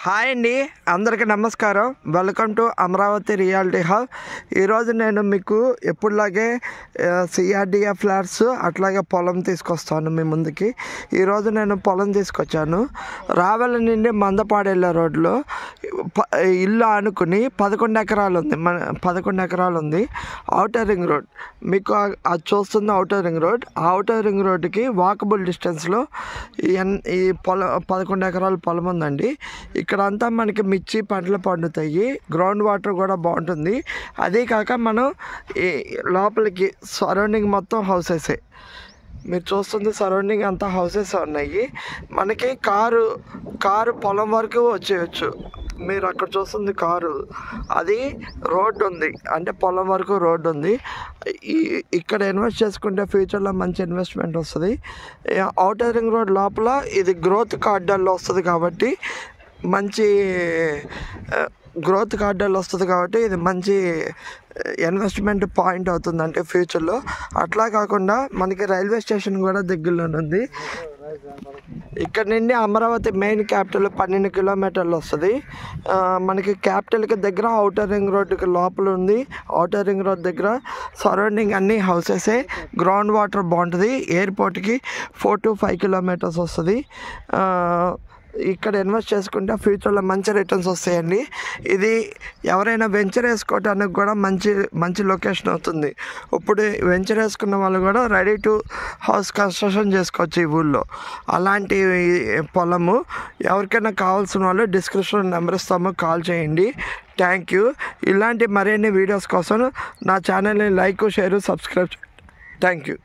Hi అండి, అందరికీ నమస్కారం. Welcome to Amaravati reality hub. ఈరోజు నేను మీకు ఎప్పుడులాగే సిఆర్డిఏ ఫ్లాట్స్ అట్లాగే పొలం తీసుకొస్తాను మీ ముందుకి. ఈరోజు నేను పొలం తీసుకొచ్చాను. రావెల నుండి మందపాడు వెళ్ళే రోడ్లో ఇల్లు ఆనుకుని 11 ఎకరాలు ఉంది. 11 ఎకరాలు ఉంది. ఔటర్ రింగ్ రోడ్ మీకు అది చూస్తుంది. Outer ring road. ఆ ఔటర్ రింగ్ రోడ్డుకి వాకబుల్ డిస్టెన్స్లో ఈ పొలం 11 ఎకరాల పొలం ఉందండి. ఇక్కడ అంతా మనకి మిర్చి పంటలు పండుతాయి. గ్రౌండ్ వాటర్ కూడా బాగుంటుంది. అదే కాక మనం ఈ లోపలికి సరౌండింగ్ మొత్తం హౌసెసే. మీరు చూస్తుంది సరౌండింగ్ అంతా హౌసెస్ ఉన్నాయి. మనకి కారు పొలం వరకు వచ్చేయచ్చు. మీరు అక్కడ చూస్తుంది కారు, అది రోడ్డు ఉంది, అంటే పొలం వరకు రోడ్డు ఉంది. ఇక్కడ ఇన్వెస్ట్ చేసుకుంటే ఫ్యూచర్లో మంచి ఇన్వెస్ట్మెంట్ వస్తుంది. ఔటర్ రింగ్ రోడ్ లోపల ఇది గ్రోత్ కార్డర్లో వస్తుంది కాబట్టి ఇది మంచి ఇన్వెస్ట్మెంట్ పాయింట్ అవుతుంది అంటే ఫ్యూచర్లో. అట్లా కాకుండా మనకి రైల్వే స్టేషన్ కూడా దగ్గరలోనే ఉంది. ఇక్కడ నుండి అమరావతి మెయిన్ క్యాపిటల్ 12 కిలోమీటర్లు వస్తుంది. మనకి క్యాపిటల్కి దగ్గర ఔటర్ రింగ్ రోడ్డుకి లోపల ఉంది. ఔటర్ రింగ్ రోడ్ దగ్గర సరౌండింగ్ అన్ని హౌసెసే. గ్రౌండ్ వాటర్ బాగుంటుంది. ఎయిర్పోర్ట్కి 4 to 5 కిలోమీటర్స్ వస్తుంది. ఇక్కడ ఇన్వెస్ట్ చేసుకుంటే ఫ్యూచర్లో మంచి రిటర్న్స్ వస్తాయండి. ఇది ఎవరైనా వెంచర్ వేసుకోవడానికి కూడా మంచి లొకేషన్ అవుతుంది. ఇప్పుడు వెంచర్ వేసుకున్న వాళ్ళు కూడా రెడీ టు హౌస్ కన్స్ట్రక్షన్ చేసుకోవచ్చు ఈ ఊళ్ళో. అలాంటి పొలము ఎవరికైనా కావాల్సిన వాళ్ళు డిస్క్రిప్షన్ నెంబర్ ఇస్తాము, కాల్ చేయండి. Thank you. ఇలాంటి మరిన్ని వీడియోస్ కోసం నా ఛానల్ని like, share, subscribe. Thank you.